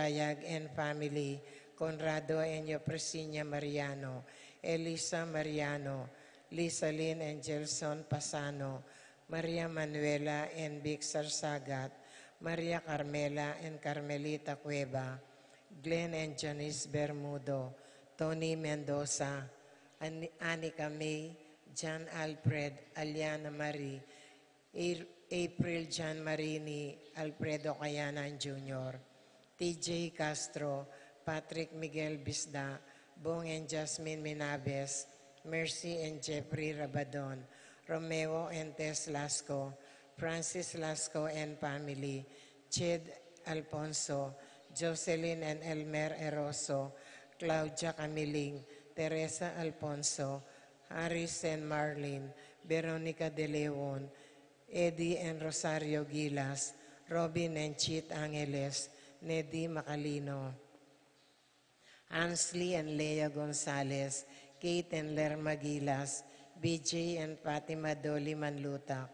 Dayag and family, Conrado and Yopresinia Mariano, Elisa Mariano, Lisa Lynn and Gelson Pasano, Maria Manuela and Vic Sarsagat, Maria Carmela and Carmelita Cueva, Glenn and Janice Bermudo, Tony Mendoza, Anika May, John Alfred, Aliana Marie, April John Marini, Alfredo Cayanan Jr., TJ Castro, Patrick Miguel Bisda, Bong and Jasmine Minabes, Mercy and Jeffrey Rabadon, Romeo and Tess Lasco, Francis Lasco and family, Ched Alfonso, Jocelyn and Elmer Eroso, Claudia Camiling, Teresa Alfonso, Harris and Marlene, Veronica De Leon, Eddie and Rosario Gilas, Robin and Chit Angeles, Neddy Macalino, Ansley and Lea Gonzalez, Kate and Lerma Gilas, BJ and Fatima Dolly Manlutak,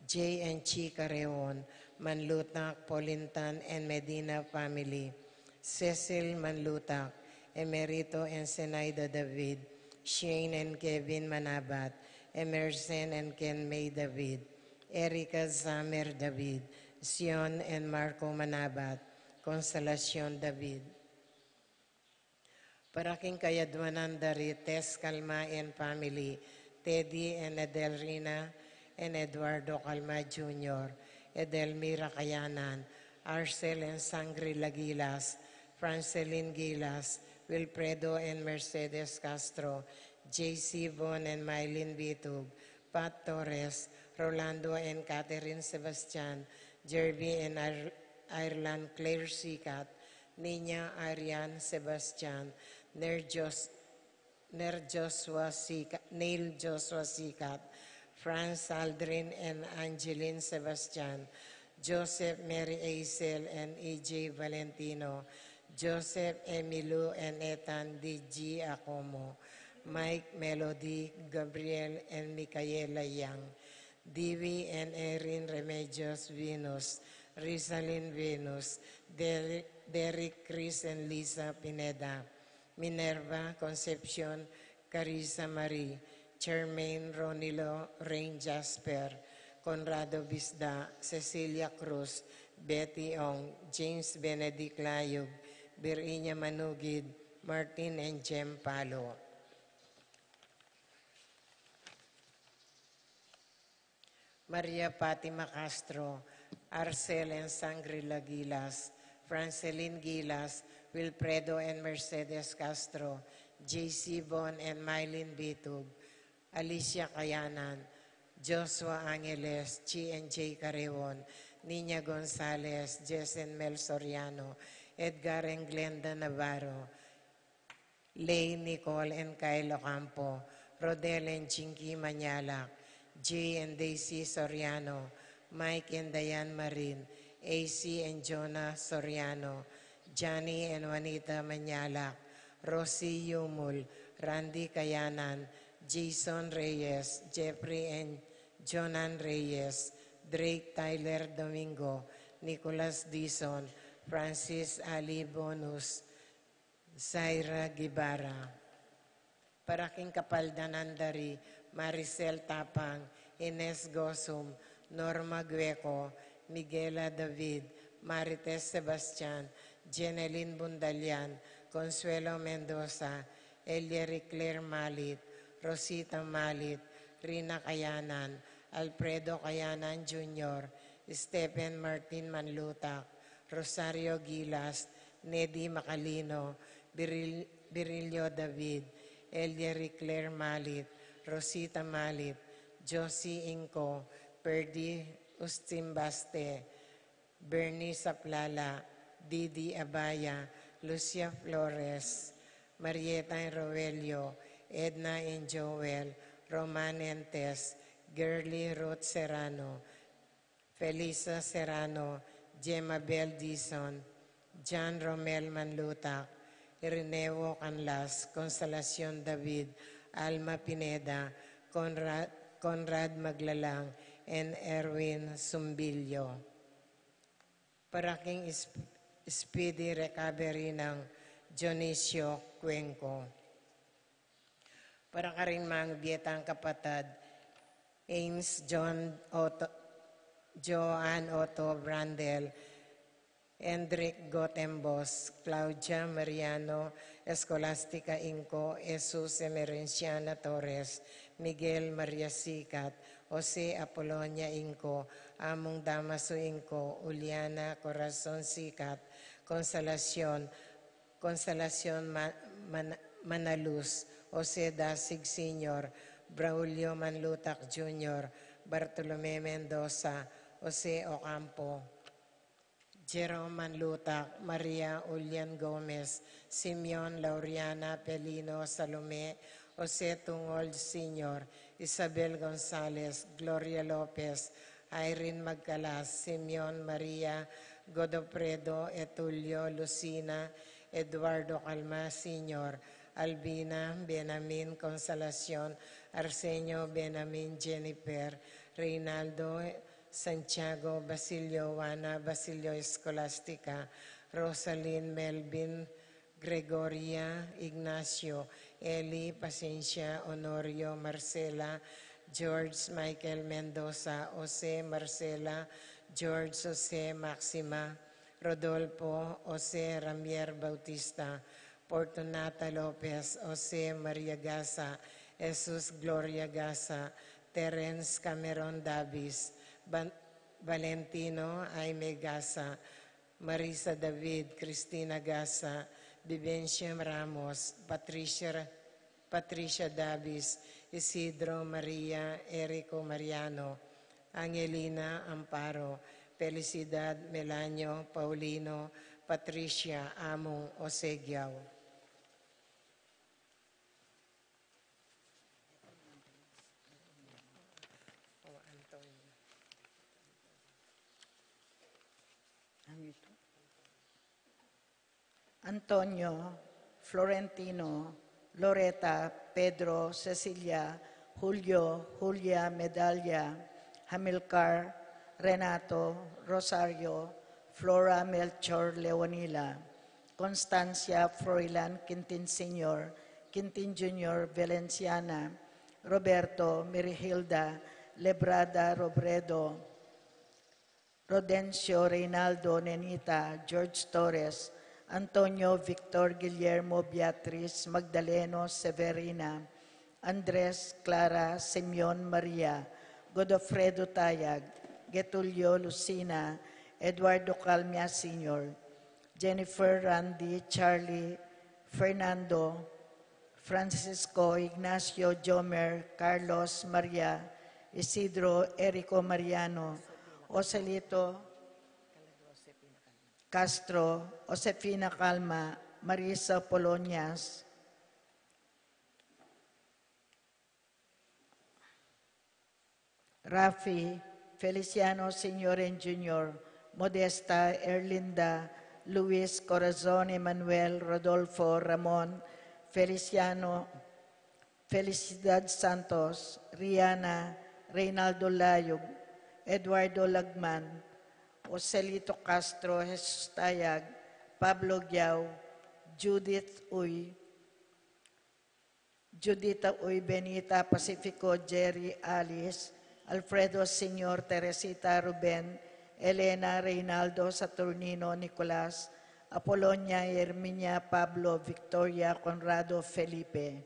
Jay and Chica Reon, Manlutak, Polintan and Medina family, Cecil Manlutak, Emerito and Zenaida David, Shane and Kevin Manabat, Emerson and Ken May David, Erica Zamer David, Sion and Marco Manabat, Consolacion David. Paraking Kayadwanan Dari, Tess Calma and family, Teddy and Edelrina and Eduardo Calma Jr., Edelmira Kayanan, Arcel and Sangre Lagilas, Francelyn Gilas, Wilfredo and Mercedes Castro, J.C. Von and Mylene Bitug, Pat Torres, Rolando and Catherine Sebastian, Jerby and Ireland Claire Sikat, Nina Ariane Sebastian, Neil Joshua Sikat, Franz Aldrin and Angeline Sebastian, Joseph Mary Aisel and E.J. Valentino, Joseph Emilu and Ethan D.G. Acomo, Mike Melody, Gabriel and Micaela Yang, Divi and Erin Remedios Venus, Rizalyn Venus, Derek Chris and Lisa Pineda, Minerva Concepcion, Carissa Marie, Charmaine Ronilo Rain Jasper, Conrado Bisda, Cecilia Cruz, Betty Ong, James Benedict Layog, Birinya Manugid, Martin and Jem Palo. Maria Fatima Castro, Arcel and Sangre Gilas, Francelyn Gilas, Wilfredo and Mercedes Castro, J.C. Bon and Mylene Bitug, Alicia Cayanan, Joshua Angeles, Chi and J. Carreon, Nina Gonzalez, Jess and Mel Soriano, Edgar and Glenda Navarro, Lay, Nicole and Kyle Ocampo, Rodel and Chinky Manyalak, Jay and Daisy Soriano, Mike and Diane Marin, AC and Jonah Soriano, Johnny and Juanita Manyalak, Rosie Yumul, Randy Kayanan, Jason Reyes, Jeffrey and Jonan Reyes, Drake Tyler Domingo, Nicholas Dison, Francis Ali Bonus, Zaira Gibara. Paraking Kapaldanan Dari, Maricel Tapang, Ines Gosum, Norma Gueco, Miguela David, Marites Sebastian, Jeneline Bundalian, Consuelo Mendoza, Elieri Claire Malit, Rosita Malit, Rina Kayanan, Alfredo Kayanan Jr., Stephen Martin Manlutak, Rosario Gilas, Neddy Macalino, Virilio David, Elieri Claire Malit, Rosita Malit, Josie Inco, Perdi Ustimbaste, Bernie Saplala, Didi Abaya, Lucia Flores, Marieta and Roelio, Edna and Joel, Roman and Tess, Girly Ruth Serrano, Felisa Serrano, Gemma Bell Dison, John Romel Manlutak, Irineo Canlas, Consolacion David, Alma Pineda, Conrad Maglalang, and Erwin Sumbilyo. Paraking speedy recovery ng Dionisio Cuenco. Para ka rin mga biyetang kapatid, Ames Joan Otto Brandel, Hendrik Gotembos, Claudia Mariano Escolastica Inco, Jesus Emerenciana Torres, Miguel Maria Sicat, Jose Apolonia Inco, Among Damaso Inco, Uliana Corazon Sicat, Consolacion Manaluz, Jose Dasig Sr., Braulio Manlutak Jr., Bartolome Mendoza, Jose Ocampo, Jerome Manlutak, Maria Ulian Gomez, Simeon Lauriana Pelino Salome, Jose Tungol Sr., Isabel Gonzalez, Gloria Lopez, Irene Magcalas, Simeon Maria Godofredo, Etulio Lucina, Eduardo Calma Sr., Albina Benamin Consolacion, Arsenio Benamin Jennifer, Reynaldo Santiago Basilio Juana Basilio Escolastica, Rosalyn Melvin Gregoria Ignacio, Eli Pacencia Honorio Marcela, George Michael Mendoza, Jose Marcela, George Jose Maxima, Rodolfo Jose Ramier Bautista, Fortunata Lopez, Jose Maria Gasa, Jesus Gloria Gasa, Terence Cameron Davis, Valentino Aime Gasa, Marisa David, Cristina Gasa, Vivencia Ramos, Patricia Davis, Isidro Maria, Erico Mariano, Angelina Amparo, Felicidad Melanio, Paulino, Patricia Among Osegiao. Antonio, Florentino, Loreta, Pedro, Cecilia, Julio, Julia, Medalla, Hamilcar, Renato, Rosario, Flora Melchor Leonila, Constancia Froilan Quintin Sr., Quintin Jr. Valenciana, Roberto Mirihilda, Lebrada Robredo, Rodencio Reynaldo Nenita, George Torres, Antonio Victor Guillermo Beatriz Magdaleno Severina, Andres Clara Simeon Maria, Godofredo Tayag, Getulio Lucina, Eduardo Calmia Sr., Jennifer Randy Charlie Fernando, Francisco Ignacio Jomer, Carlos Maria, Isidro Erico Mariano, Ocelito Castro, Josefina Calma, Marisa Polonias, Rafi, Feliciano Signoren Jr., Modesta Erlinda, Luis Corazon Emanuel, Rodolfo Ramon, Feliciano, Felicidad Santos, Rihanna, Reynaldo Layog, Eduardo Lagman, Joselito Castro, Jesus Tayag, Pablo Giao, Judith Uy, Judita Uy Benita Pacifico, Jerry Alice, Alfredo Senior, Teresita Ruben, Elena Reynaldo Saturnino Nicolas, Apolonia Herminia Pablo Victoria Conrado Felipe,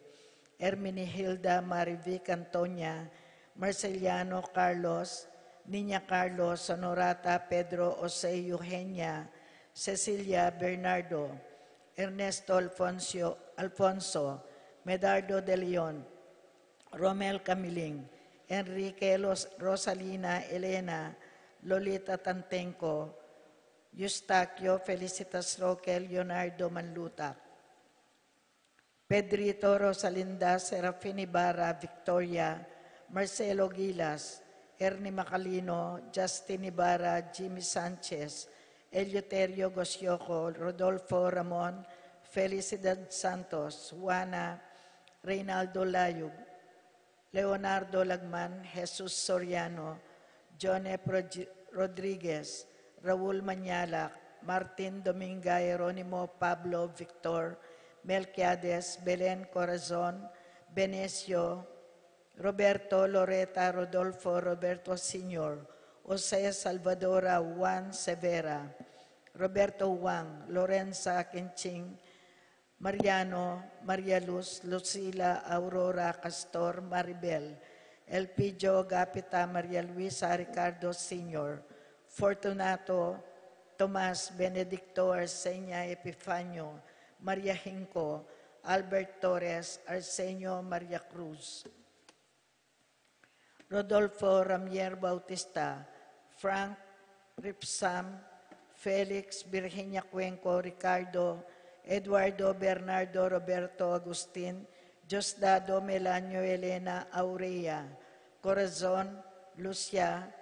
Herminihilda Marivic Antonia, Marceliano Carlos, Niña Carlos, Honorata Pedro Jose Eugenia, Cecilia Bernardo, Ernesto Alfonso, Medardo de Leon, Romel Camiling, Enrique Rosalina Elena, Lolita Tantenco, Eustaquio Felicitas Roque, Leonardo Manlutak, Pedrito Rosalinda Serafini Ibarra, Victoria, Marcelo Gilas, Ernie Macalino, Justin Ibarra, Jimmy Sanchez, Eleuterio Gosioco, Rodolfo Ramon, Felicidad Santos, Juana, Reynaldo Layug, Leonardo Lagman, Jesus Soriano, John F. Rodriguez, Raul Manyalak, Martin Dominga, Jeronimo Pablo Victor, Melquiades, Belen Corazon, Benesio, Roberto Loreta Rodolfo Roberto Sr., Jose Salvadora Juan Severa, Roberto Wang, Lorenza Quinching, Mariano, Maria Luz, Lucila Aurora Castor Maribel, Elpidio Gapita Maria Luisa Ricardo Sr., Fortunato Tomas Benedicto Arsenio Epifanio, Maria Hinco, Albert Torres, Arsenio Maria Cruz, Rodolfo Ramier Bautista, Frank Ripsam, Felix Virginia Cuenco, Ricardo, Eduardo Bernardo Roberto Agustin, Diosdado Melanio Elena Aurea, Corazon, Lucia,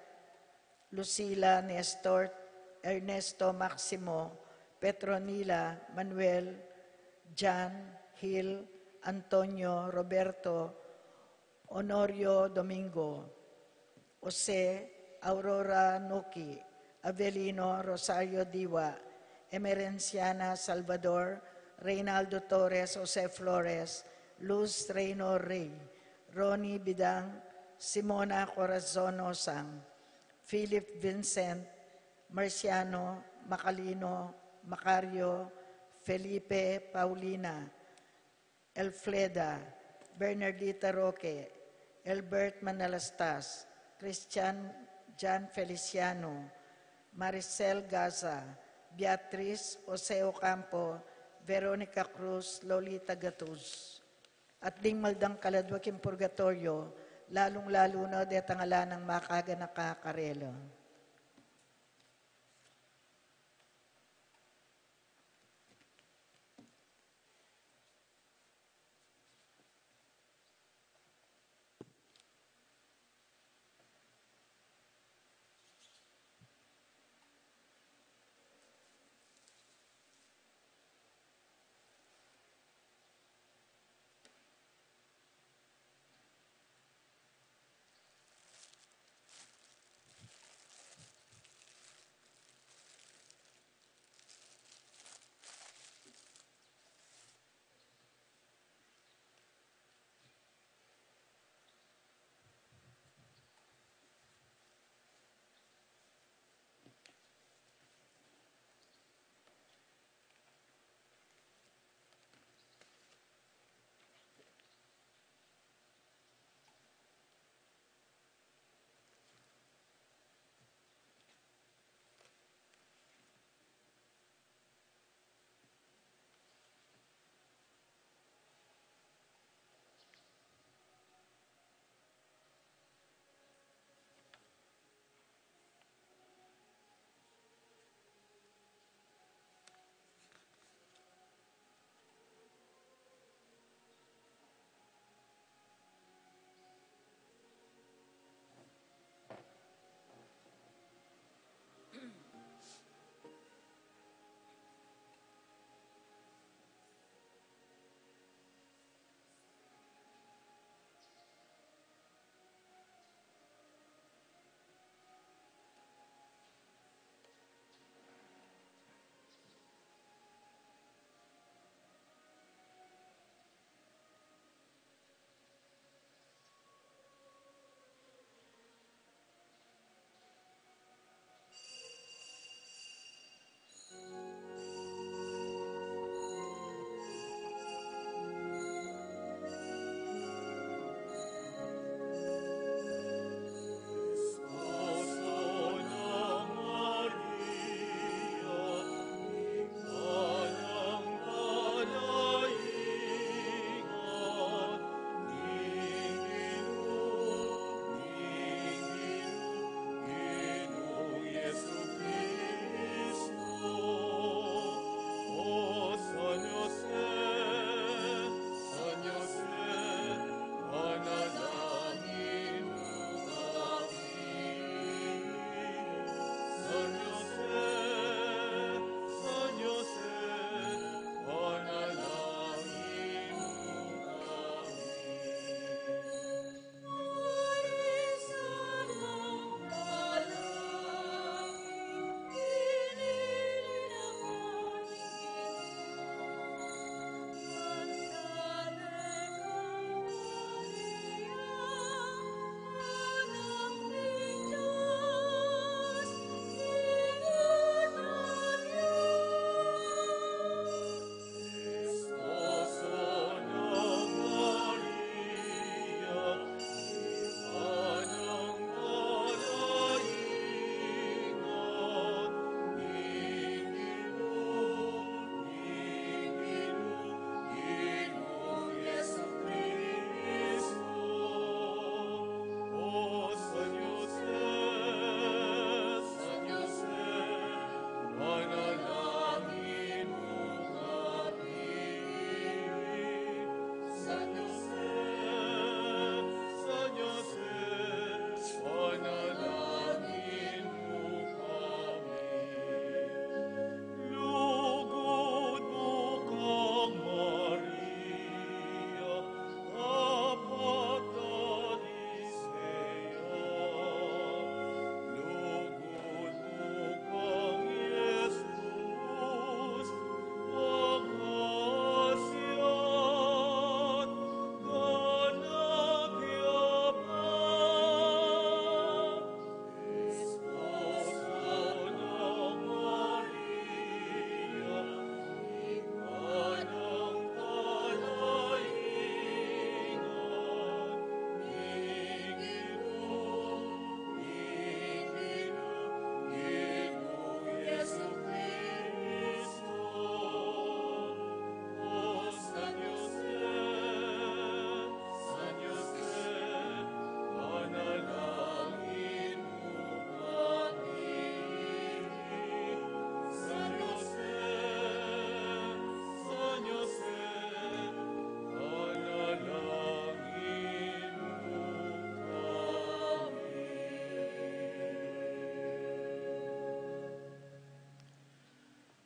Lucila Nestor, Ernesto Maximo, Petronila, Manuel, Jan, Gil, Antonio, Roberto, Honorio Domingo, Jose, Aurora Nuki, Avelino Rosario Diwa, Emerenciana Salvador, Reynaldo Torres, Jose Flores, Luz Reino Rey, Ronnie Bidang, Simona Corazon Osang, Philip Vincent, Marciano, Macalino, Macario, Felipe Paulina, Elfleda, Bernardita Roque, Albert Manalastas, Christian Jan Feliciano, Maricel Gaza, Beatriz Jose Ocampo, Veronica Cruz, Lolita Gatuz. At ding maldang kaladwaking purgatorio, lalong-lalo na detangala ng makaga nakakarelo.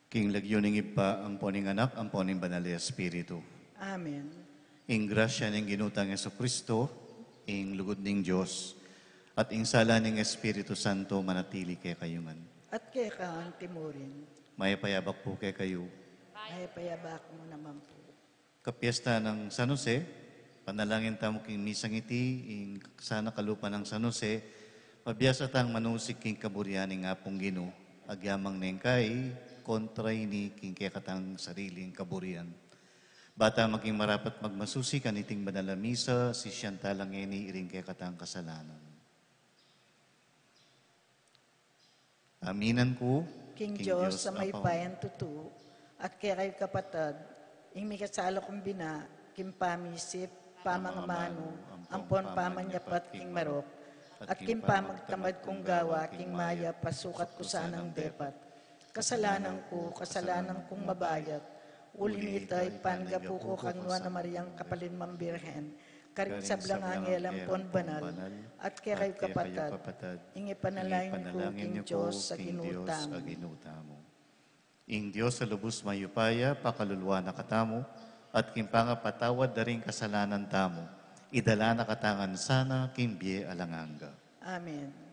King lagyoning ipa ang poning anak, ang poning banal na Espiritu. Amen. Ing grasya ng ginutang Yeso Kristo, ing lugod ning Diyos, at ing sala ning Espiritu Santo manatili kay kayungan. At kaya ka ang timurin, Mayapayabak po kay kayo. ay payabak mo naman po. Kapiesta ng San Jose, panalangin tamo king misang iti, ing sana kalupa ng San Jose, mabiyasa tang manusik king kaburian ng apong Ginoo, agyamang neng kay, kontra ini king kaya katang sariling kaburian. Bata maging marapat magmasusi kaniting banal na misa, si talang ini iring kaya katang kasalanan. Aminan ko, King Diyos sa may bayan tutu, at kaya kayo kapatad, ing may kasala kong bina, kim pamisip, pamangamano, ampon pamanyapat king marok, at kim pamagtamad kong gawa, king maya, pasukat ko sanang depat. Kasalanan kong mabayat, ulinitay, panggapu ko kang Nuana Mariang Kapalin Mambirhen, karit sa blang angelang pon banal, at kaya kayo kapatad, ingi panalangin ko, King Diyos, sa ginutamo. Ing Diyos sa lubos mayupaya, pakalulwa na katamo, at kimpanga patawad na rin kasalanan tamo, idala na katangan sana, kimbye alanganga. Amen.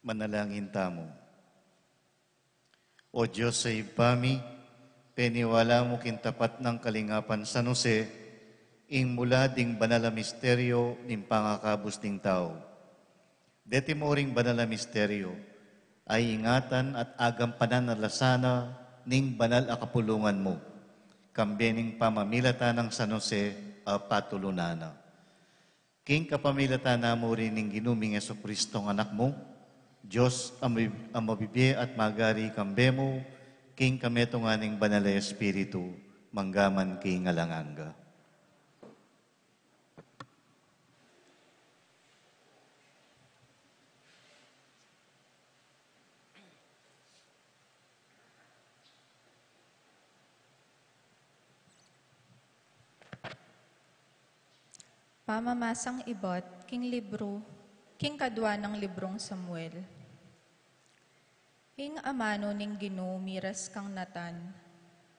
Manalangin tamo. O Diyos sa ipami, peniwala mo kintapat ng kalingapan San Jose, ing mula ding banala misteryo ning pangakabus ding tao. Deti mo ring banala misteryo, ay ingatan at agampanan na lasana ning banal akapulungan mo. Kambening pamamilata ng San Jose a patulunana. King kapamilata na mo rin ning ginuming Jesucristo ng anak mo, Diyos ang mabibiye at magari kambemo, king kameto nga ning banal na Espiritu, manggaman king alanganga. Pamamasang ibot, king libro, king kadwa ng librong Samuel. Ing amano ning Ginoo miras kang Natan,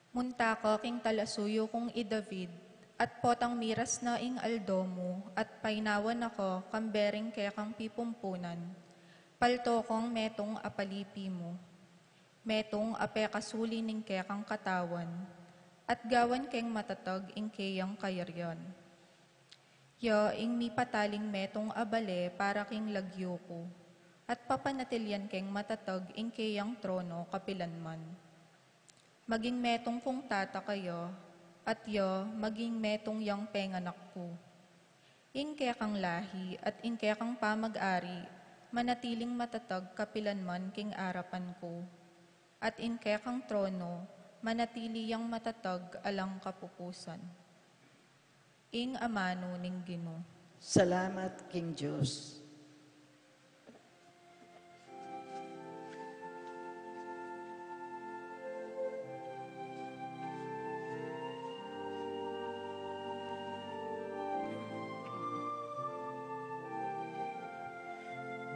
munta ko king talasuyo kong i David, at potang miras na ing aldomo, at painawan ako kambering kaya kang pipumpunan. Palto kong metong apalipi mo, metong ape kasuli ning kaya kang katawan, at gawan keng matatag ing kayang kayaryan. Yo, ing mi pataling metong abale para king lagyo ko, at papanatilyan keng matatag ing kayang trono kapilanman. Maging metong kong tata kayo, at yo, maging metong yang penganak ko. Ing kaya kang lahi, at ing kaya kang pamag-ari, manatiling matatag kapilanman king arapan ko. At ing kaya kang trono, manatili yang matatag alang kapupusan. Ing amano ning Ginoo. Salamat, King Diyos.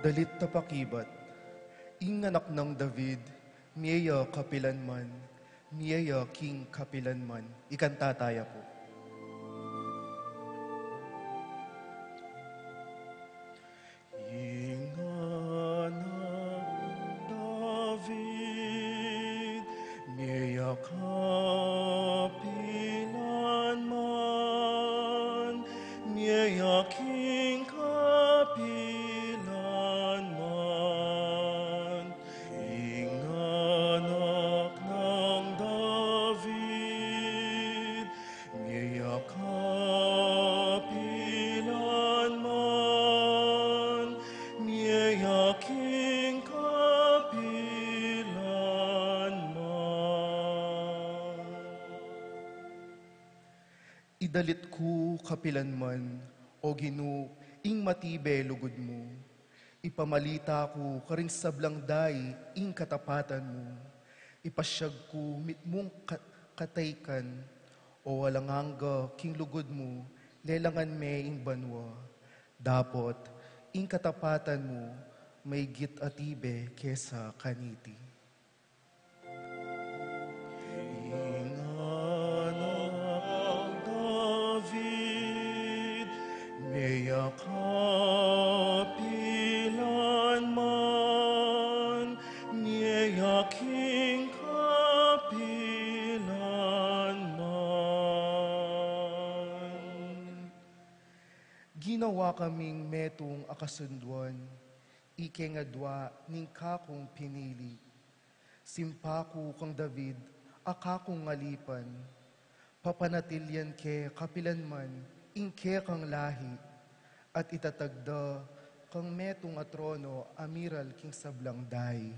Dalit na pakibat, ing anak ng David, miya kapilanman, miya king kapilanman, ikantataya po. Ing anak David, miya kapilanman, miya king kapilanman, ing anak ng David, miya kapilanman, miya king kapilanman. Idalit ko kapilanman, o Ginoo, ing matibe lugod mo. Ipamalita ko karing sablang day, ing katapatan mo. Ipasyag ko mitmong kataykan, o walanganga king lugod mo, lelangan me ing banwa. Dapot, ing katapatan mo, may git atibe kesa kaniti. Ing anak David, miya kapilanman, miya king kapilanman. Ginawa kaming metong akasunduan, ike nga dwa ning kakong pinili. Simpako kang David, akakong ngalipan, papanatilyan ke kapilanman, ingke kang lahi, at itatagda kang metong atrono amiral king sablang day.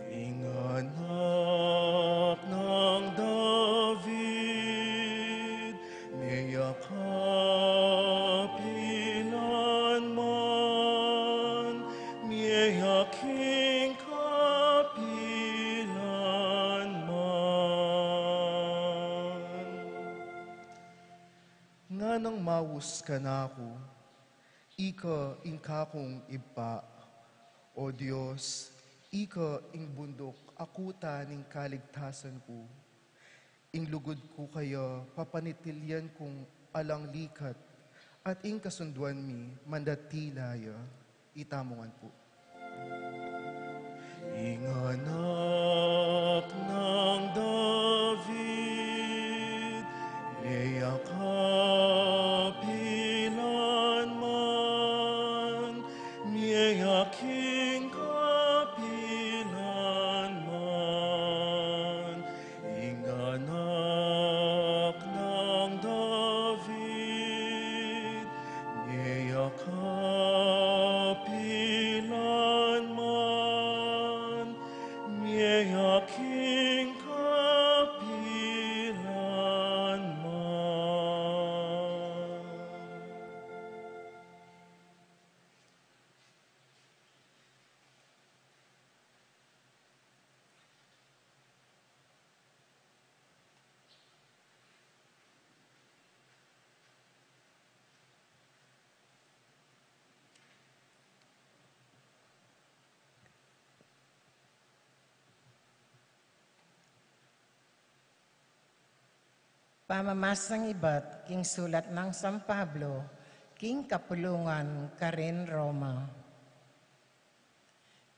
Ing anak ng David, miya kapilanman, miya king kapilanman. Nga nang mawus ka na ako, ika ing kakong iba, o Diyos, ika ing bundok, akuta ning kaligtasan ko. Ing lugod ko kaya, papanitilyan kong alang likat, at ing kasunduan mi mandatilaya itamongan po. Inganak ng David, iyakapilan man, miyaking kapilan man. Inganak ng David, iyakapilan man, miyaking kapilan man. Pamamasang iba't king sulat ng San Pablo, king kapulungan karin Roma.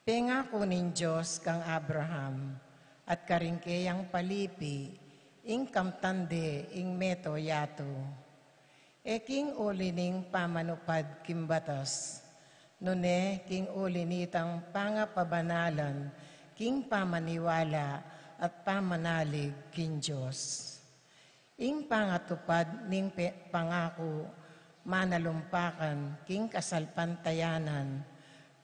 Pengako nin Diyos kang Abraham, at karingkeyang palipi, ing kamtande ing meto yato. E king uli ning pamanupad kimbatas, nune king uli nitang pangapabanalan, king pamaniwala at pamanalig king Diyos. Ing pangatupad ning pangako, manalumpakan, king kasalpantayanan,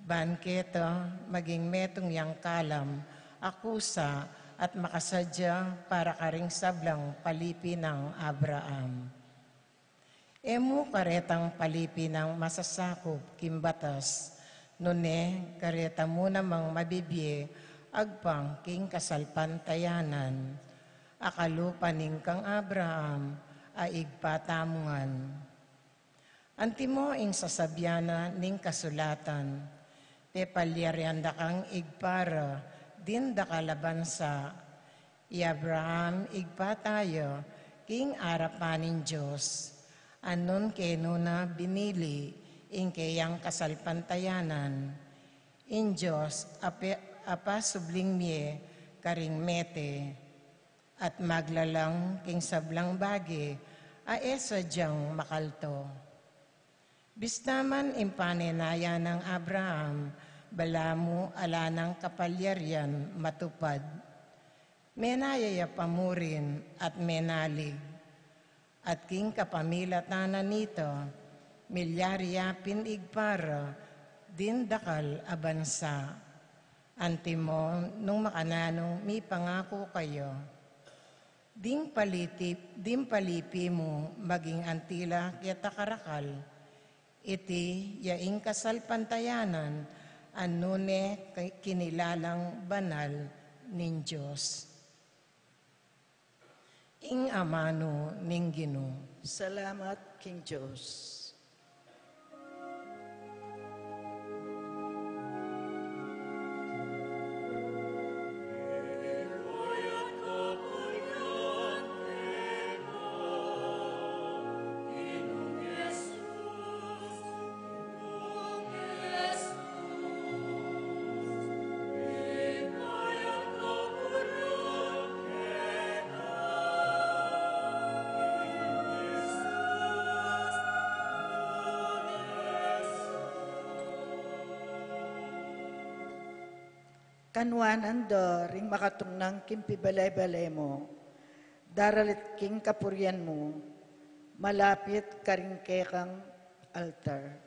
banketo, maging metong yang kalam, akusa, at makasadya para karing sablang palipi ng Abraham. Emu karetang palipi ng masasakop, kimbatas, nune kareta mo namang mabibye, agpang king kasalpantayanan, akalupa ning kang Abraham, aigpatamungan. Antimo ing sasabyana ning kasulatan, te palyarianda kang igpara, din da kalabansa, i Abraham igpatayo, king arapanin Diyos, anon keno na binili, ing kayang kasalpantayanan, in Diyos, apa subling mie, karing mete, at maglalang king sablang bagi, aesa diyang makalto. Bistaman impanenaya ng Abraham, balamu ala ng kapalyarian matupad. Menayaya pamurin at menalig, at king kapamilatanan nito, milyarya pinigpara, din dakal abansa. Antimo, nung makananong mi pangako kayo, Dim palipi mo maging antila kita karakal, iti yaing kasalpantayanan, anune kinilalang banal nin Diyos. Ing amano ning Ginoo. Salamat, King Diyos. Kanwanan do, ring makatungnang kimpibalay-balay mo, daralit king kapuryan mo, malapit karing kekang altar.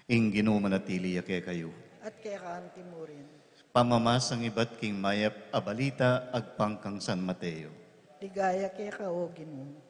Ing Ginoo manatili yake kayo. At kaya kaanti mo rin. Pamamasang iba't king mayap abalita agpangkang San Mateo. Ligaya kay ka o Ginoo.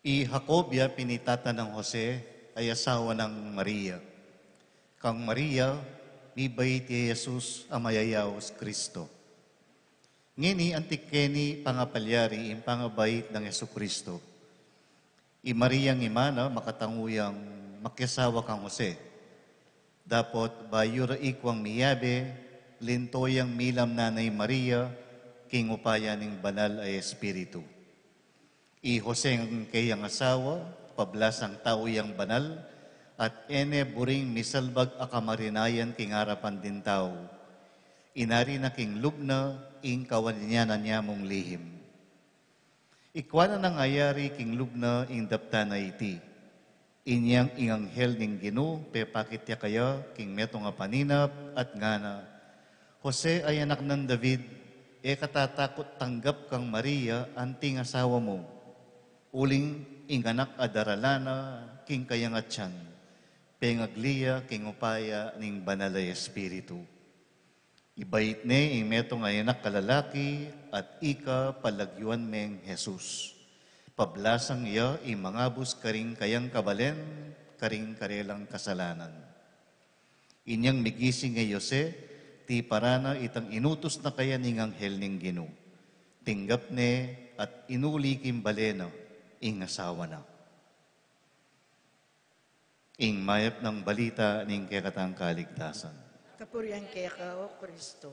I Jacobia pinitata ng Jose ay asawa ng Maria. Kang Maria, ni bayit ti Jesus amayayaw s Kristo. Ngini antikeni pangapalyari in pangabait ng Yesu Kristo. I Mariang imana makatanguyang makyasawa kang Jose. Dapot bayura ikwang miyabe, lintoyang milam nanay Maria, king upaya ning banal ay Espiritu. I Jose ang kayang asawa, pablasang tao yang banal, at ene buring misalbag akamarinayan king harapan din tao. Inari na king lubna, ing kawanyanan niya mong lihim. Ikwana nang ayari king lubna, ing dapta na iti. Inyang inganghel ning Ginoo, pepakit ya kaya, king meto nga paninap, at ngana. Jose ay anak ng David, e katatakot tanggap kang Maria, anting asawa mo. Uling inganak adaralana, king kayangatyan, pengagliya, king upaya, ning banalay Espiritu. Ibait ne, imeto nga anak kalalaki, at ika palagyuan meng Jesus. Pablasang iya, imangabos karing kayang kabalen, karing karelang kasalanan. Inyang migising nga Yose, ti parana itang inutos na kaya ning anghel ning Ginoo. Tinggap ne, at inuli kim balena, ing asawa na. Ing mayap ng balita ning kekatang kaligtasan. Kapurihan kay ka o Kristo.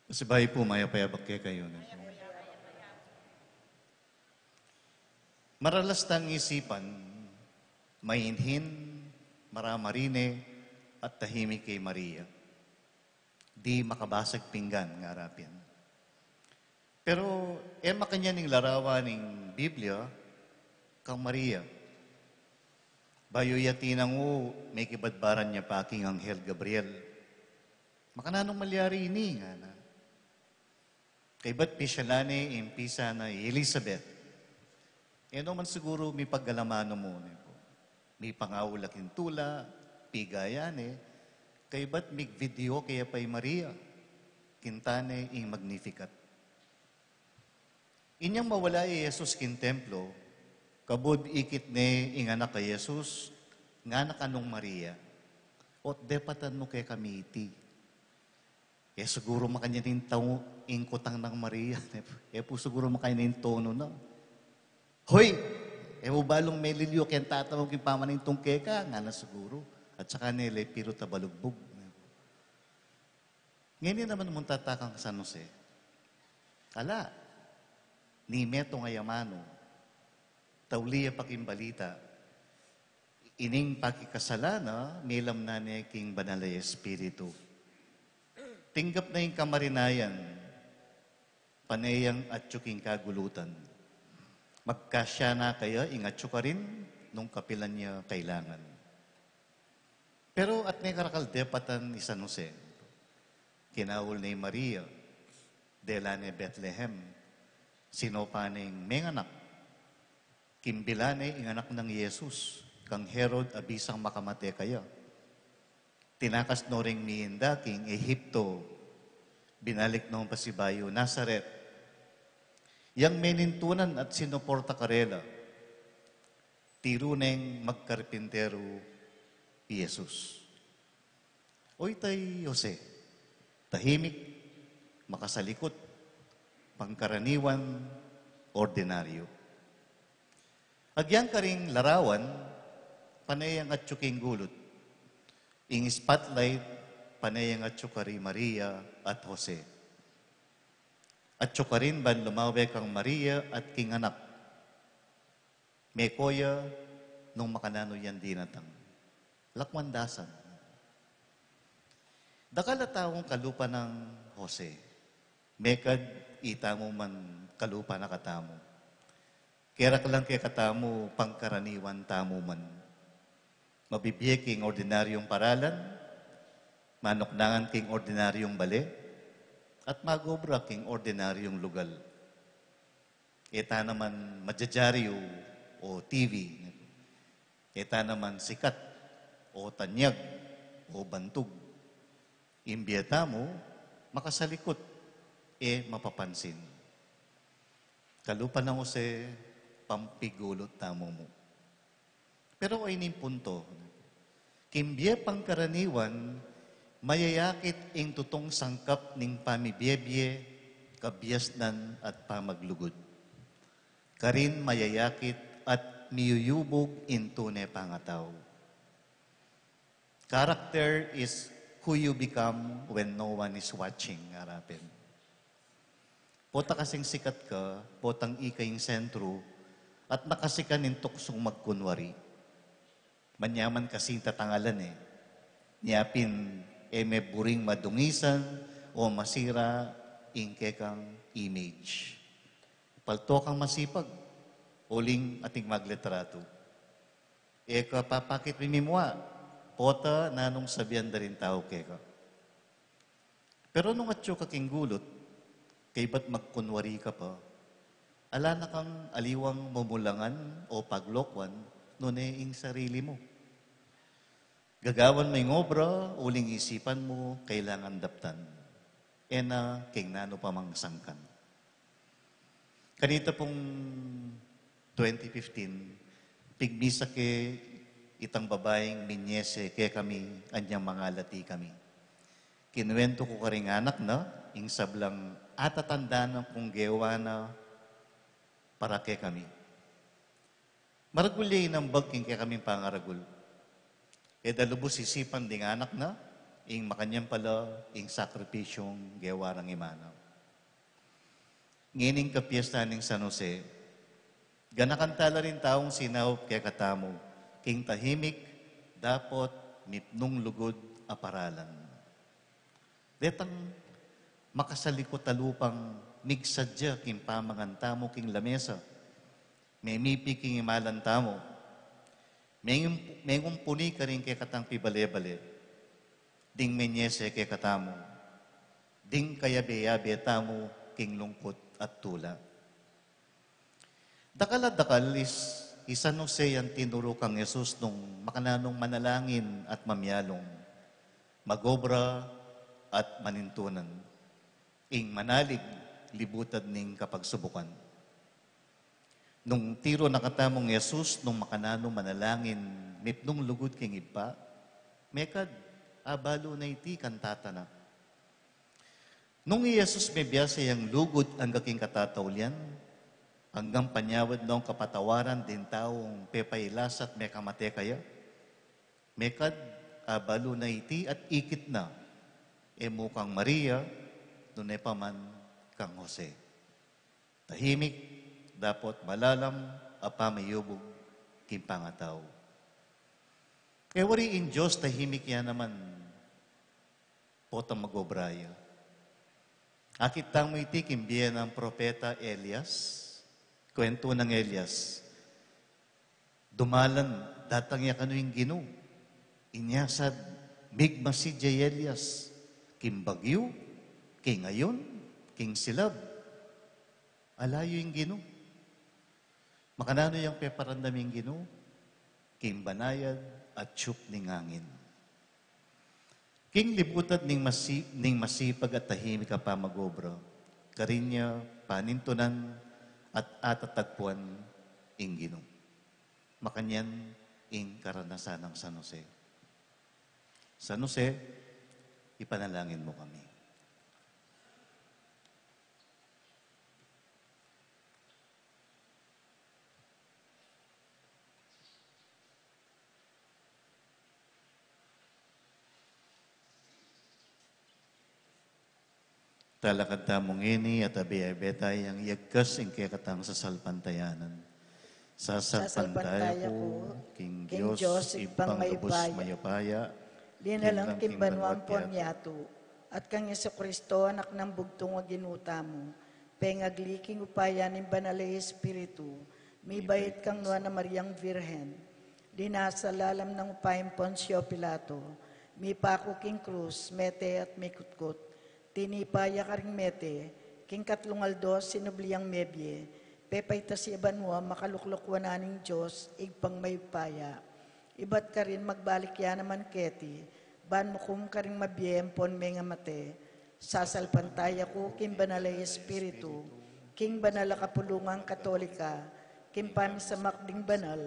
Sabay po mayapayabak kay kayo. Maralas tang isipan, mainhin, maramarine, at tahimik kay Maria. Di makabasag pinggan nga rapin. Pero, makanya ning larawan ning Biblia, kang Maria. Bayo yatinang may kibadbaran niya pa aking Anghel Gabriel. Makananong malyari ini nga na. Kay ba't pisyalane impisa na Elizabeth. Man siguro may paggalamano mo. May pangawulaking tula, pigayane, kay ba't mig video kaya pa'y Maria, kintane ing magnificat. Inyang mawala ay Jesus kin templo, kabod ikit ne ing anak kay Jesus, nga nakanong Maria, ot depatan mo kay kami iti. Siguro makanyanin tao ing kutang ng Maria, po siguro makanyanin tono na. Hoy! Balong may lilyo kaya tatawag yung pamaning tungkeka, nga na siguro. At saka nila, piro tabalugbog. Ngayon naman mong tatakang San Jose. Ala, ni Meto Ngayamano, tauliya pakimbalita, ining pakikasalana, milam na ni King Banalay Espiritu. Tinggap na yung kamarinayan, panayang at yuking kagulutan. Magkasya na kaya, ingatyo ka rin, nung kapilan niya kailangan. Pero at may karakaldepatan ni San Jose, kinawul ni Maria, delane Bethlehem, sinopaning may anak, kimbilane ing anak ng Yesus, kang Herod abisang makamate kaya. Tinakas no ring miinda king Ehipto, binalik noong pasibayo Nazaret, yang menintunan at sinuporta karela, tiruneng magkarpintero Jesus. Oy tay Jose, tahimik, makasalikot, pangkaraniwan, ordinaryo. Agyan ka ring larawan, panayang at yuking gulot. Ing spotlight, panayang at yukari Maria at Jose. At yukarin ban lumawe kang Maria at king anak. May koya nung makanano yan dinatang. Lakwandasan. Dakala taong kalupa ng Jose. Mekad itamo man kalupa na katamo. Kera ka lang kay katamo pangkaraniwan tamo man. Mabibigay king ordinaryong paralan, manoknangan king ordinaryong bale, at magobra king ordinaryong lugal. Eta naman madyadyaryo o TV. Eta naman sikat o tanyag o bantog. Imbiyata mo, makasalikot, mapapansin. Kalupa ng Jose, pampigulot tamo mo. Pero ay ning punto, kimbiye pangkaraniwan, mayayakit ing tutong sangkap ning pamibiyebye, kabyasnan at pamaglugod. Karin mayayakit at miyuyubog in tunay pangataw. Character is who you become when no one is watching, harapin. Pota kasing sikat ka, potang ikaying sentro, at nakasikan in tuksong magkunwari. Manyaman kasing tatangalan Niyapin, may buring madungisan o masira ingke kang image. Palto kang masipag, uling ating maglitrato. Kapapakit mimimwa, pota nanong sabihan da rin tao keka. Pero nung atyo kaking gulot, kay ba't magkunwari ka pa, ala na kang aliwang mumulangan o paglokwan, ing sarili mo. Gagawan mo yung obra, uling isipan mo, kailangan daptan. Na, king nano pa mang sangkan. Kanita pong 2015, pigmisa ke itang babaeng minyese ke kami, anyang mga lati kami. Kinuwento ko karing anak na, ing sablang atatanda ng kung gewa na para ke kami. Maragulay ng bagking ke kaming pangaragul. Dalubos isipan ding anak na, ing makanyang pala, ing sakripisyong gewa ng imana. Ngining kapiesta ning San Jose, ganakantala rin taong sinawop kaya katamo, king tahimik, dapot, mitnong lugod, aparalan. Detang makasalikot talupang migsadya king pamangantamo king lamesa, may mipi king imalantamo, may ngumpuni ka rin kaya katang pibale-bale, ding menyese kaya katamo, ding kayabe-yabe tamo king lungkot at tula. Dakal is San Jose ang tinuro kang Yesus nung makananong manalangin at mamyalong, magobra at manintunan, ing manalig, libutad ning kapagsubukan. Nung tiro nakatamong Yesus nung makananong manalangin, mipnong lugod king ipa, mekad, abalo na iti kantata na. Nung Yesus may biyasa yung lugod ang gaking katataulian, hanggang panyawad noong kapatawaran din taong pepailas at may kamate kaya, mekad, abalo na iti at ikit na, mukang Maria, dunay paman kang Jose. Tahimik, dapat malalam, apamayubog, kimpangataw. Wari in Diyos, tahimik yan naman, potang magobraya. Akit tang mo iti kimbiya ng propeta Elias, kwento ng Elias, dumalan, datang ya kano yung gino, inyasad, bigma si Elias, kimbagyo, king ngayon, king silab, alayo yung gino. Makanano yung peparandam yung gino, king banayad at tiyup ning angin. King libutad ning masipag at tahimik ka pa magobra, karinya panintunan at atatagpuan ing gino. Makanyan ing karanasan ng San Jose. San Jose, ipanalangin mo kami. Talakad tamong ini at abiyay-betay ang yagkas ing kekatang sa salpantayanan. Sa salpantaya ko, King Diyos, ibang lubos mayapaya, Linalang kimbanwang ponyato, at kang Yesu Kristo, anak ng bugtong nga ginuta mo, pengagliking upaya ng banal na Espiritu, may bayit kang nuwa na Mariang Virhen, dinasalalam ng upayang Poncio Pilato, may pako king krus, mete at may kutkot, tinipaya ka ring mete, king katlungaldo sinubliyang mebye, pepay tasiban mo, makaluklukwanan ng Diyos, igpang may paya. Ibat ka rin magbalik yan naman keti, ban mo kum ka rin mabiyempon may nga mate, sasalpantaya ko, king banal na Espiritu, king banal na kapulungang katolika, king pamisamakding banal,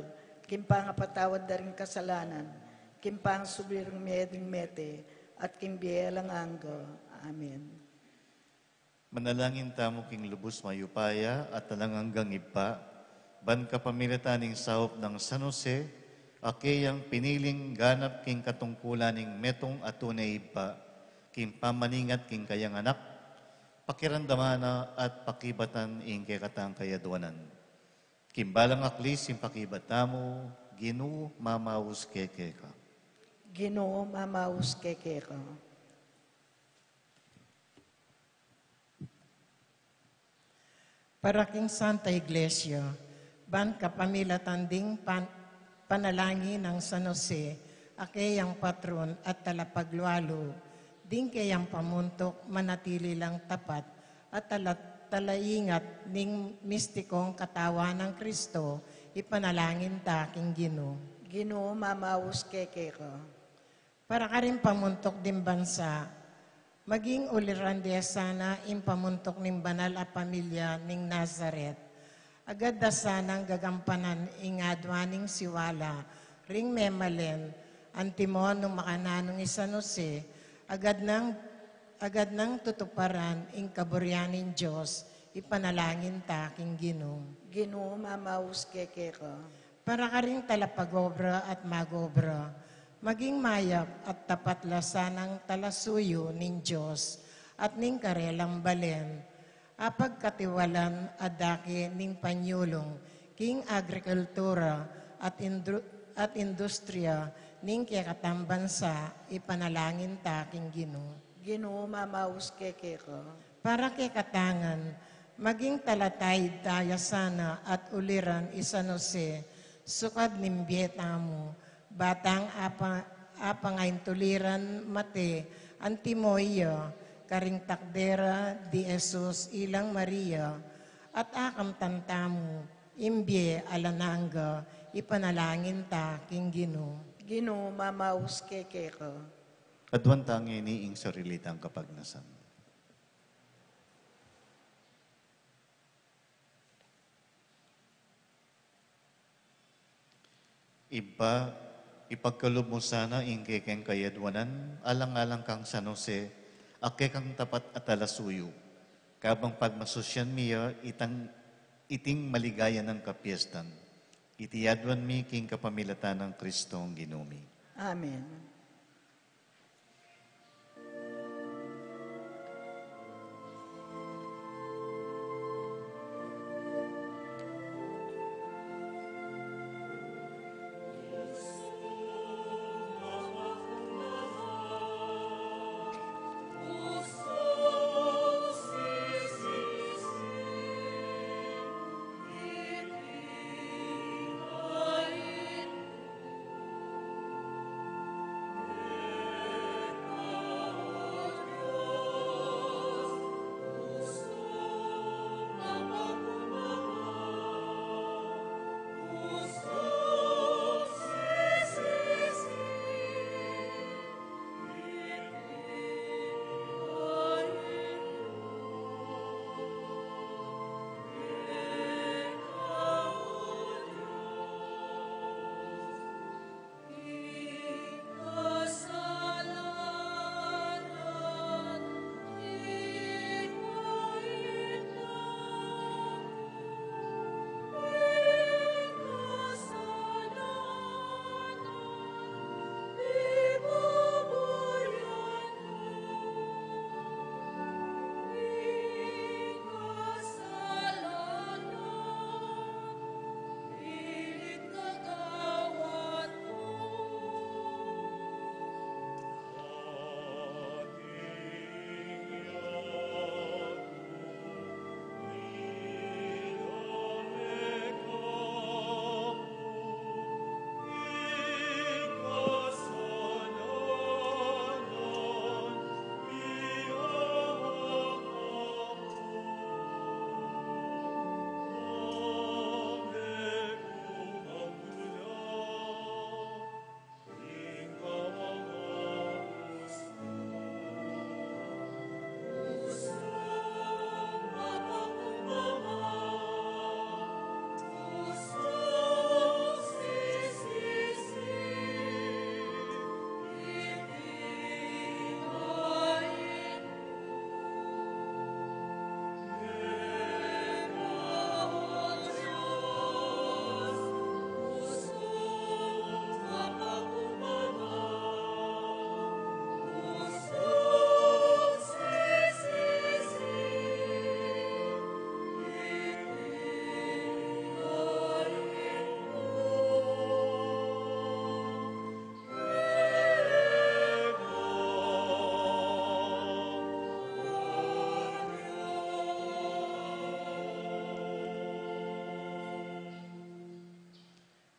king pangapatawad na rin kasalanan, king pang subirang meding mete, at king biyelang anggo. Amen. Manalangin tamo king lubos mayupaya at talanganggang ipa, ban kapamilitaning sahop ng San Jose, akeyang piniling ganap king katungkulan ning metong atunay ipa, king pamaningat king kayang anak, pakirandamana at pakibatan ing kekatang kayadwanan. Kimbalang aklis ing pakibatamo, Ginoo mamaus keke ka. Ginoo mamaus keke ka. Para king Santa Iglesia, ban kapamilatanding panalangin ng San Jose, akeyang patron at talapaglualo, ding kayang pamuntok manatili lang tapat at talaingat ning mistikong katawan ng Kristo, ipanalangin taking Ginoo. Ginoo mamaus keke ka. Para ka rin pamuntok din bansa, maging uliran diya sana impamuntok ning banal a pamilya ning Nazaret. Agad da sanang gagampanan ingadwaning siwala, ring memalen, antimon nung makananong San Jose, agad nang tutuparan ing kaburyanin Diyos, ipanalangin taking Ginoo. Ginoo mamaus keke ka. Para ka ring talapagobra at magobra, maging mayap at tapat lasanang talasuyo ning Diyos at ning karelang balen, apag katiwalan adake ning panyulong, king agrikultura at industriya ning kayakatang bansa, ipanalangin taking Ginoo. Ginoo mamaus keke ka. Para kay katangan, maging talatay daya sana at uliran San Jose, sukad nimbyeta mo, batang ngayon tuliran mate, antimoya, karing takdera di Jesus ilang Maria, at akam tantamu, imbye alananga, ipanalangin taking Ginoo. Ginoo mamaus keke ka. Adwan tangi ni ing sarilitang kapagnasan. Iba, ipagkalob mo sana ing kekeng kayadwanan, alang-alang kang San Jose, ake kang tapat at alasuyo. Kabang pagmasosyan miya, iting maligaya ng kapiestan. Itiyadwan mi king kapamilatan ng Kristong Ginumi. Amen.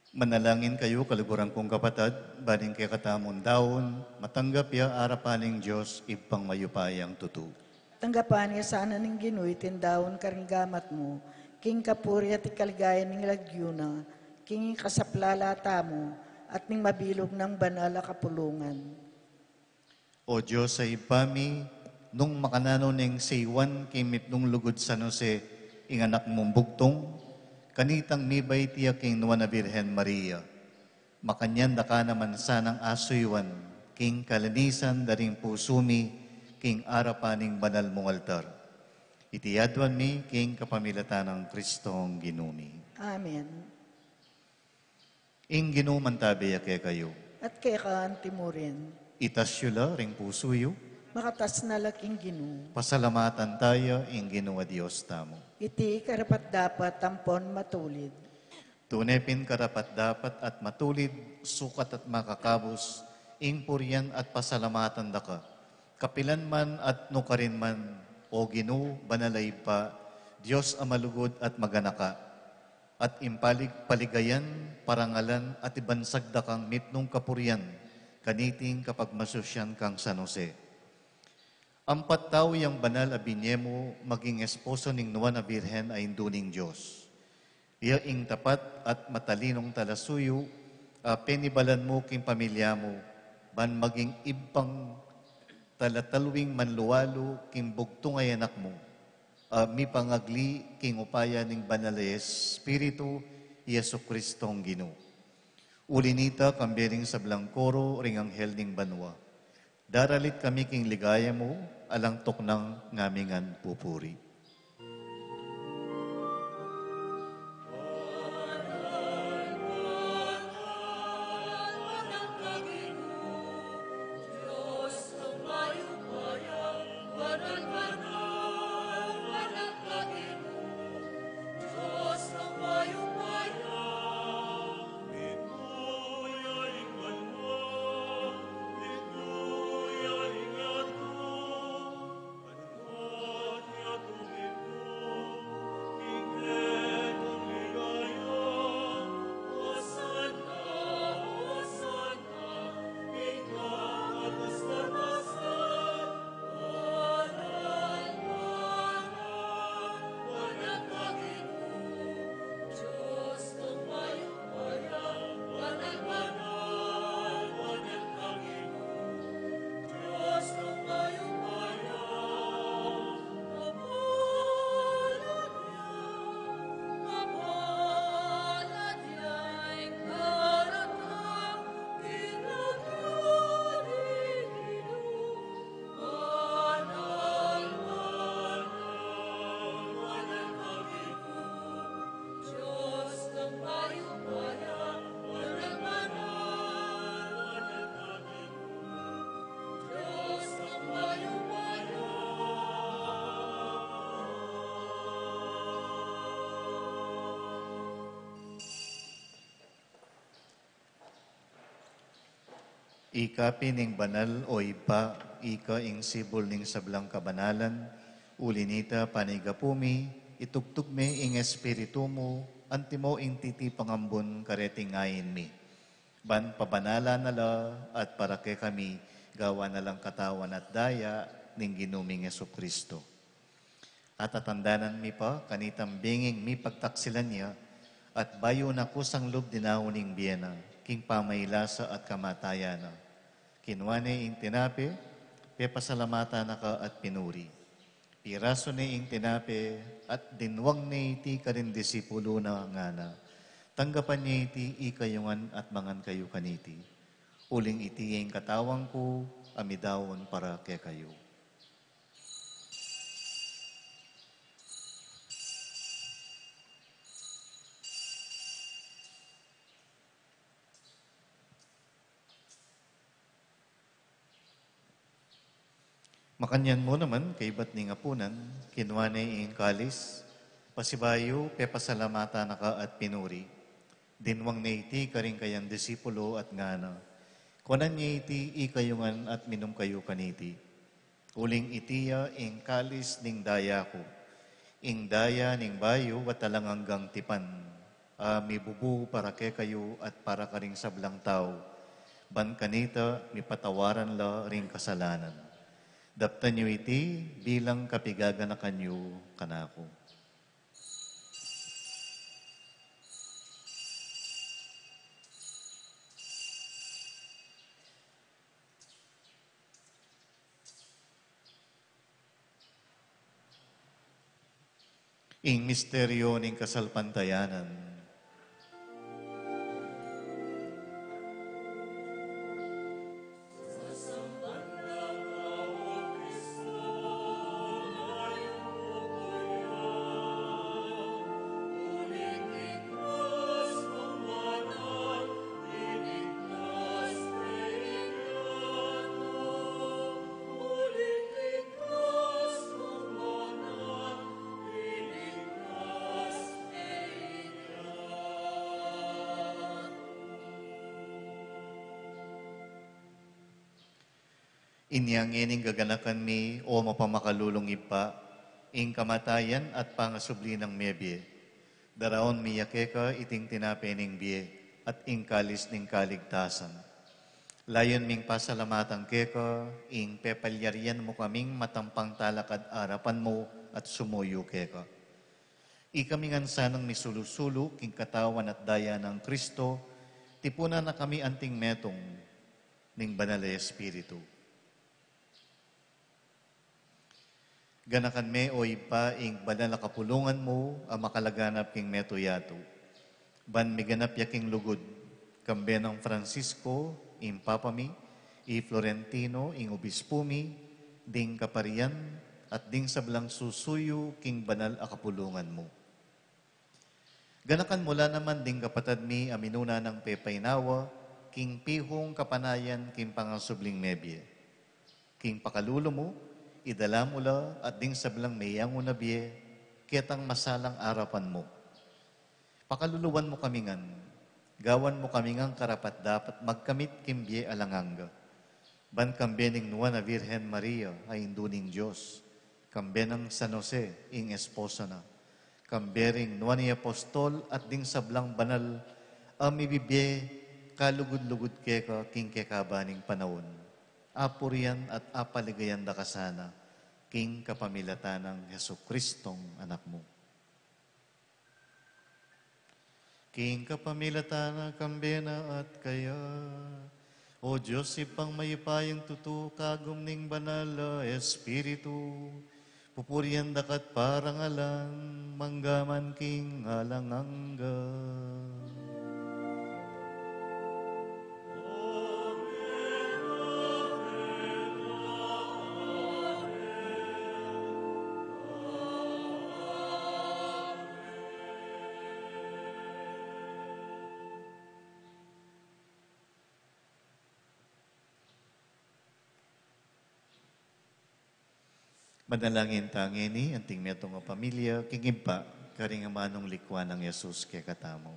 Manalangin kayo, kaluguran kong kapatid, baling kay katamon daon, matanggap ya arapaning Diyos, ipang mayupayang tutu. Tanggapan niya sana ning Ginoy, tindawon karinggamat mo, king kapuri at ikaligaya ning lagyuna, king kasaplalata mo, at ning mabilog ng banal a kapulungan. O Diyos sa ipami, nung makanano ning saywan kimit nung lugod San Jose, inganak mong bugtong, kanitang mibay tiya king nuwa na Birhen Maria. Makanyan da ka naman sanang asuywan, king kalinisan daring pusumi, king arapaning banal mong altar. Itiyadwan mi, king kapamilatan ng Kristong ginumi. Amen. Ing ginuman tabi kay kayo. At kay kaantimurin, Itasyula ring pusuyo, makatas na laking Ginoo. pasalamatan tayo ing ginawa Diyos tamo. Iti karapat dapat tampon matulid. Tunepin karapat dapat at matulid, sukat at makakabos, ing puryan at pasalamatan da ka. Kapilan man at nukarin man, o Ginoo, banalay pa, Diyos amalugod at maganaka. At impalig paligayan, parangalan at ibansag da kang mitnong kapuryan, kaniting kapag masusyan kang San Jose. Ampat tao yung banal abinyemo, maging esposo ning nuwa na Birhen ay induning Diyos. Iya ing tapat at matalinong talasuyo, penibalan mo king pamilya mo, ban maging ibang talatalwing manluwalo king bugtong ay anak mo. Mi pangagli king upaya ning banal Espiritu, Yesu Kristong Ginoo. Ulinita kambering sa Blancoro, ring anghel ning banwa. Daralit kami king ligaya mo, alang toknang ngamingan pupuri. Ika pining banal o ipa, ika ing sibol ning sablang kabanalan, ulinita panigapumi, itugtugme ing espiritu mo, antimo ing titi pangambon kareting ngayin mi. Ban pabanala nala at para kay kami, gawa na lang katawan at daya ning ginuming Yesu Kristo. At atandanan mi pa, kanitang binging mi pagtaksilan niya, at bayo na kusang loob dinawuning biyena, king pamaylasa at kamatayana. Kinwane ing tinape, pepasalamata na ka at pinuri. Piraso ni ing tinape, at dinwang ni iti ka rin disipulo na ngana. Tanggapan niya iti ikayungan at mangan kayo kaniti. Uling iti ing katawang ko, amidawon para kay kayo. Makanyan mo naman, kay ba't ni ngapunan, kinwane ing kalis, pasibayo, pepasalamata na ka at pinuri. Dinwang na iti karing kayang disipulo at ngana. Kunan niya iti ikayungan at minum kayo kaniti. Uling itiya ing kalis ning daya ko. Ing daya ning bayo at talang hanggang tipan. May bubu para ke kayo at para ka ring sablang tao. Ban kanita, may patawaran la ring kasalanan. Daptan nyo iti bilang kapigaganakan nyo kanako. Ing misteryo ning kasalpantayanan. Inyang ining gaganakan mi o mapamakalulong ipa, ing kamatayan at pangasubli ng mebye. Daraon miyake ka iting tinapening biye at ing kalis ning kaligtasan. Layon ming pasalamatang keka, ing pepalyarian mo kaming matampang talakad arapan mo at sumuyo keka. Ikamingan sanang misulu-sulu king katawan at daya ng Kristo, tipuna na kami anting metong ning banal na Espiritu. Ganakan me o ipa ing banal na kapulungan mo ang makalaganap king meto yato. Ban miganap yaking lugod, kambe ng Francisco, ing papami, i Florentino, ing obispumi, ding kaparian, at ding sablang susuyo king banal a kapulungan mo. Ganakan mula naman ding kapatad mi aminuna ng pepaynawa, king pihong kapanayan king pangasubling mebye. King pakalulo mo, idala mula at ding sablang mayang unabye, kitang masalang arapan mo. Pakaluluwan mo kamingan, gawan mo kamingang karapat dapat magkamit kimbye alanganga. Ban kambe ning nuwa na Virgen Maria ay induning Diyos, kambe ng San Jose, ing esposa na, kambe ring nuwa ni Apostol at ding sablang banal, amibibye kalugod-lugod keka king kekabaning panahon. Apurian at apaligayan da kasana, king kapamilatan ng Jesukristong anak mo. King kapamilatan ng kambena at kaya, o Diyos ipang mayipayang tutu kagum ning banal na Espiritu, pupurian dakat parangalan, manggaman king alangangga. Manalangin tangini, anting metong nga pamilya, kingimpa, karing amanong likwa ng Yesus kay katamo.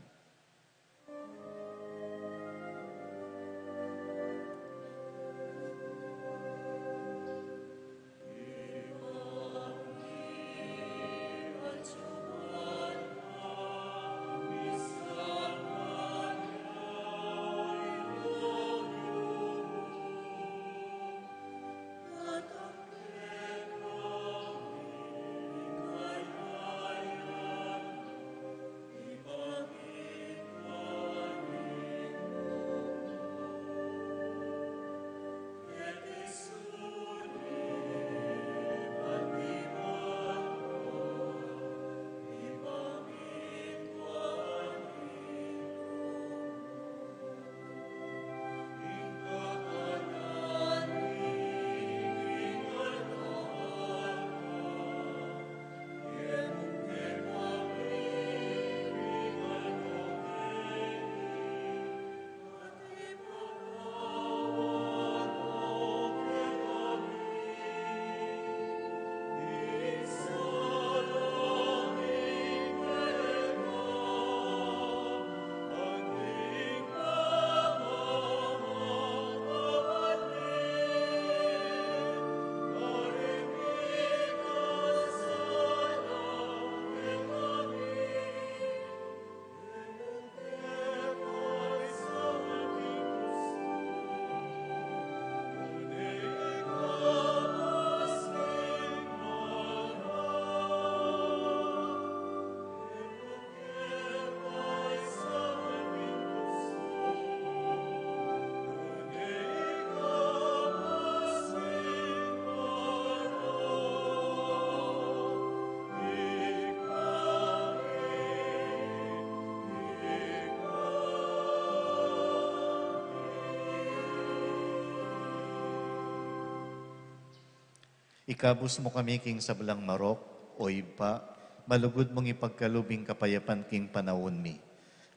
Ikabus mo kami king sablang marok, o iba, malugod mong ipagkalubing kapayapan king panahon mi.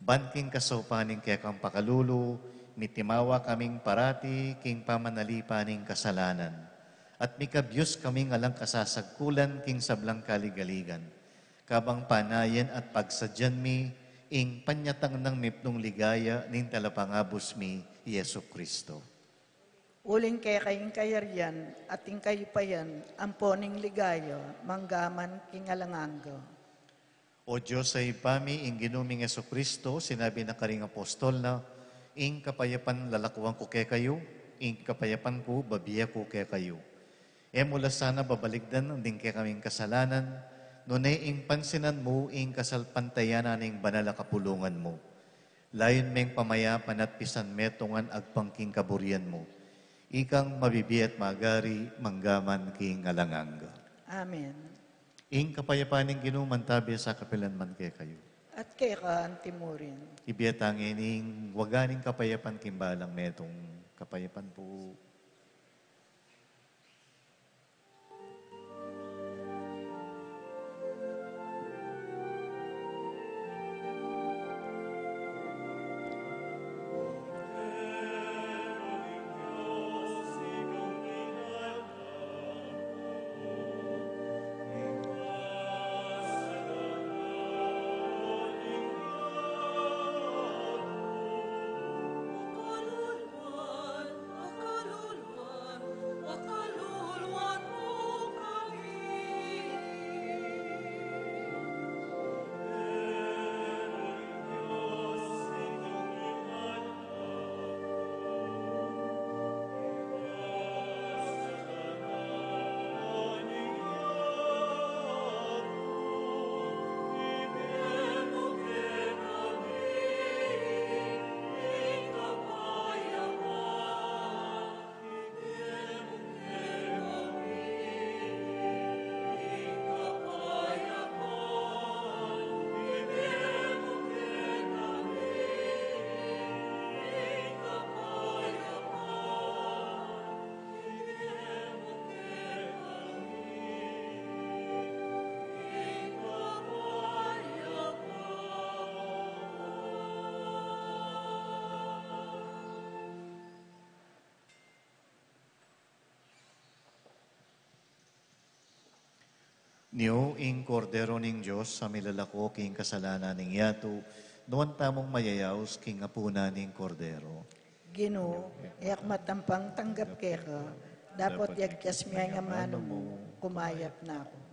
Ban king kasopaning kaya kang pakalulu, mitimawa kaming parati king pamanalipaning kasalanan. At mikabyos kaming alang kasasagkulan king sablang kaligaligan. Kabang panayan at pagsadyan mi, ing panyatang ng mipnong ligaya ning talapangabos mi, Yesu Kristo. Uling kaya kayong kayaryan at ing kayo pa yan, ang poning ligaya, manggaman king alanganggo. O Diyos sa ipami, ing ginuming Yesu Kristo, sinabi na karing apostol na, ing kapayapan lalakuan ko kay kayo, ing kapayapan ko babiya ko kay kayo. E mula sana babaligdan ang din kay kaming kasalanan, nunay ing pansinan mo, ing kasalpantayanan ing banal na kapulungan mo. Layon meng pamayapan at pisan metongan agpangking kaburian mo. Ikang mabibiat magari, manggaman king alanganga. Amen. Ing kapayapaning ginumantabi sa kapilan man kay kayo. At kaya ka antimurin. Ibiyatangin ing waganing kapayapan kimbalang metong kapayapan po. Niyo ing kordero ning Diyos sa milalako king kasalanan ning yato, noon tamong mayayaos king apuna ning kordero. Gino, iyak matampang tanggap kaya ka, dapat yagkas miya nga mano mo, kumayap na ako.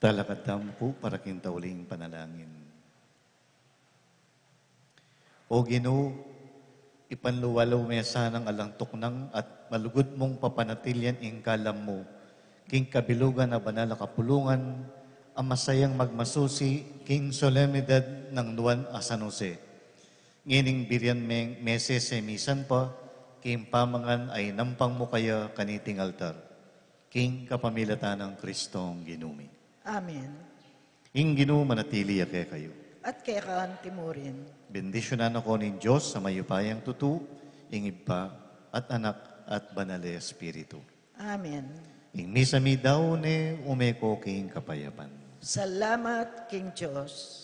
Talakadam po para kintauling panalangin. O Ginoo, ipanluwalaw mesa ng alantok nang at malugod mong papanatilyan ing kalam mo, king kabilugan na banal na kapulungan, ang masayang magmasusi, king solemnidad ng Nuan a San Jose. Ngining biryan meng meses semisan pa, king pamangan ay nampang mo kaya kaniting altar. King kapamilatan ng Kristong Ginumi. Amen. Ing Ginoo manatili ake kayo. At kaya kaan timurin. Bendisyonan ako ng Diyos sa mayupayang tutu, ing Iba at Anak at Banal na Espiritu. Amen. Ing misa mi daw ne umeko king kapayapan. Salamat, King Diyos.